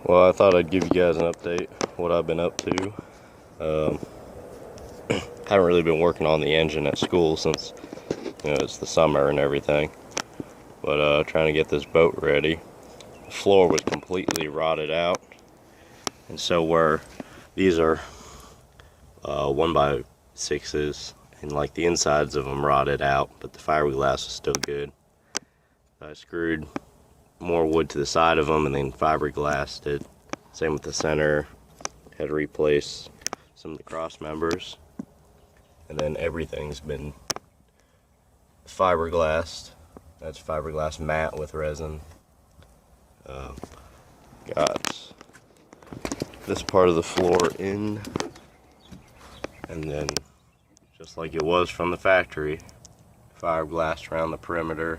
Well, I thought I'd give you guys an update what I've been up to. Haven't really been working on the engine at school since it's the summer and everything. But trying to get this boat ready. The floor was completely rotted out, and so where these are 1x6s, and like the insides of them rotted out, but the fiberglass is still good. I screwed more wood to the side of them and then fiberglassed it. Same with the center. Had to replace some of the cross members, and then everything's been fiberglassed. That's fiberglass mat with resin. Got this part of the floor in, and then just like it was from the factory, fiberglass around the perimeter.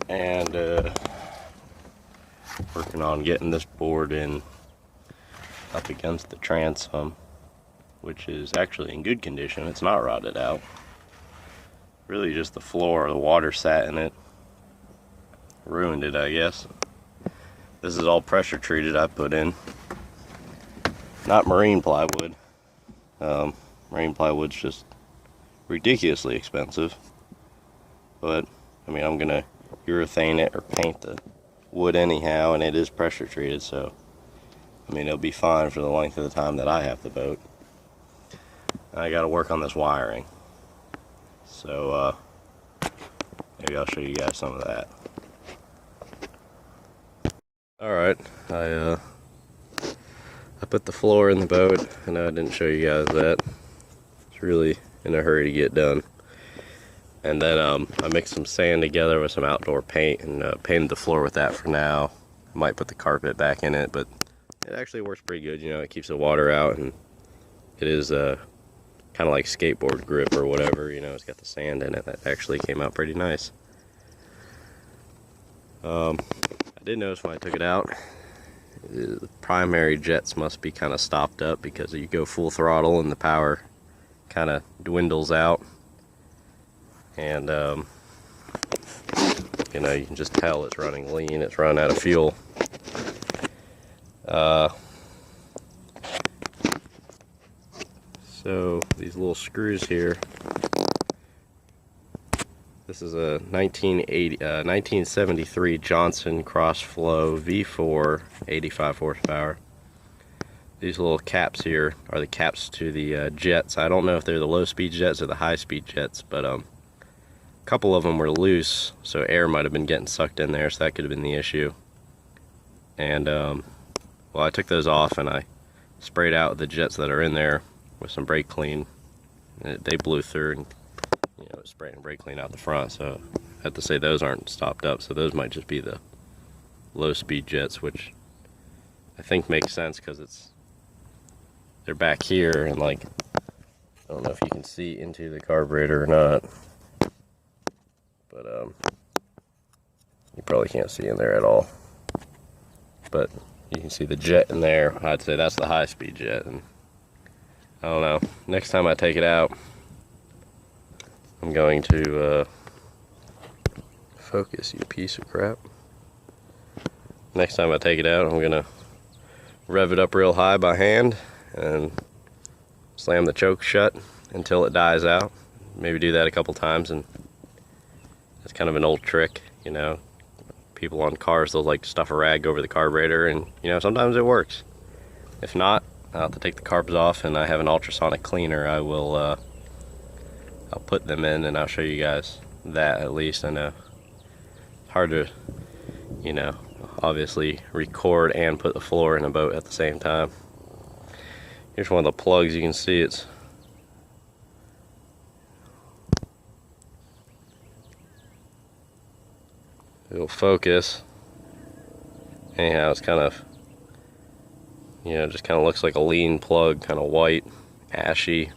And working on getting this board in up against the transom, which is actually in good condition. It's not rotted out. Really just the floor, the water sat in it, ruined it, I guess. This is all pressure treated I put in, not marine plywood. Marine plywood's just ridiculously expensive, but I mean, I'm gonna urethane it or paint the wood anyhow, and it is pressure treated, so I mean it'll be fine for the length of the time that I have the boat. I gotta work on this wiring, so maybe I'll show you guys some of that. Alright, I put the floor in the boat. I know I didn't show you guys that. It's really in a hurry to get done. And then I mixed some sand together with some outdoor paint and painted the floor with that for now. I might put the carpet back in it, but it actually works pretty good. It keeps the water out, and it is kind of like skateboard grip or whatever. It's got the sand in it. That actually came out pretty nice. I did notice when I took it out, the primary jets must be kind of stopped up, because you go full throttle and the power kind of dwindles out. And you can just tell it's running lean, it's running out of fuel. So these little screws here, this is a 1973 Johnson Crossflow V4 85 horsepower. These little caps here are the caps to the jets. I don't know if they're the low speed jets or the high speed jets, but a couple of them were loose, so air might have been getting sucked in there, so that could have been the issue. And well, I took those off and I sprayed out the jets that are in there with some brake clean. They blew through, and spraying brake clean out the front, so I have to say those aren't stopped up, so those might just be the low speed jets, which I think makes sense because they're back here, and like, I don't know if you can see into the carburetor or not, but you probably can't see in there at all, but you can see the jet in there. I'd say that's the high speed jet, and I don't know, next time I take it out, I'm going to focus, you piece of crap. Next time I take it out, I'm gonna rev it up real high by hand and slam the choke shut until it dies out. Maybe do that a couple times, and it's kind of an old trick, people on cars, they'll like to stuff a rag over the carburetor, and sometimes it works. If not, I'll have to take the carbs off, and I have an ultrasonic cleaner. I'll put them in, and I'll show you guys that. At least I know it's hard to obviously record and put the floor in a boat at the same time. Here's one of the plugs. You can see it'll focus. Anyhow, it's kind of just kind of looks like a lean plug, kind of white, ashy.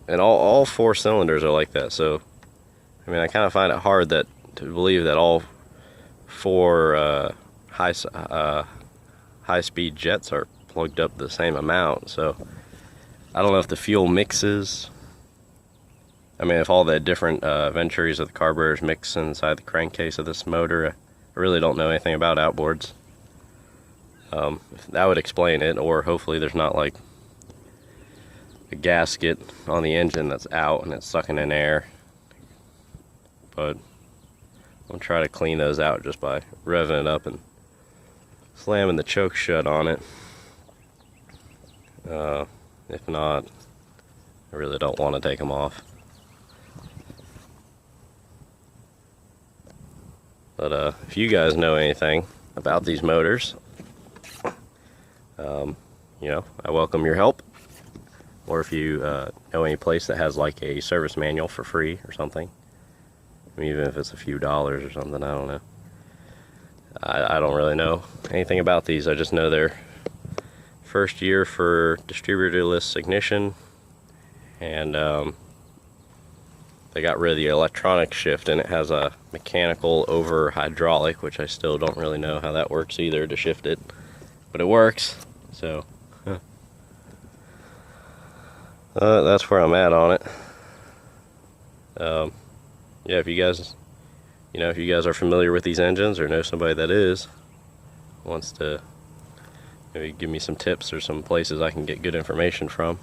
And all 4 cylinders are like that, so I mean, I kind of find it hard to believe that all 4 high-speed jets are plugged up the same amount, so I don't know if the fuel mixes. I mean, if all the different ventures of the carburetors mix inside the crankcase of this motor. I really don't know anything about outboards. That would explain it, or hopefully there's not like a gasket on the engine that's out and it's sucking in air. But I'll try to clean those out just by revving it up and slamming the choke shut on it. If not, I really don't want to take them off. But if you guys know anything about these motors, you know, I welcome your help. Or if you know any place that has like a service manual for free or something, I mean, even if it's a few dollars or something, I don't know. I don't really know anything about these. I just know they're first year for distributorless ignition, and they got rid of the electronic shift, and it has a mechanical over hydraulic, which I still don't really know how that works either to shift it, but it works. So that's where I'm at on it. Yeah, if you guys, if you guys are familiar with these engines or know somebody that is, wants to maybe give me some tips or some places I can get good information from,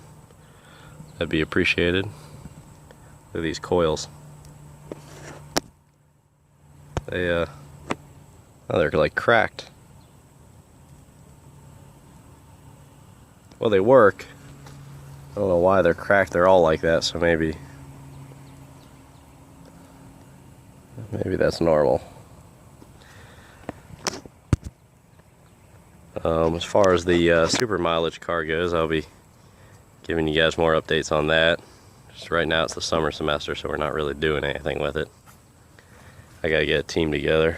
that'd be appreciated. Look at these coils. They're like cracked. Well, they work. I don't know why they're cracked. They're all like that, so maybe that's normal. As far as the super mileage car goes, I'll be giving you guys more updates on that. Just right now it's the summer semester, so we're not really doing anything with it. I gotta get a team together.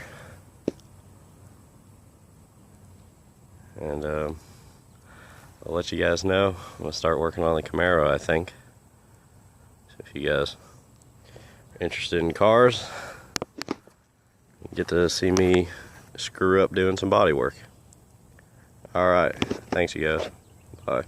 And I'll let you guys know. I'm gonna start working on the Camaro, I think. So if you guys are interested in cars, you get to see me screw up doing some body work. Alright, thanks you guys. Bye.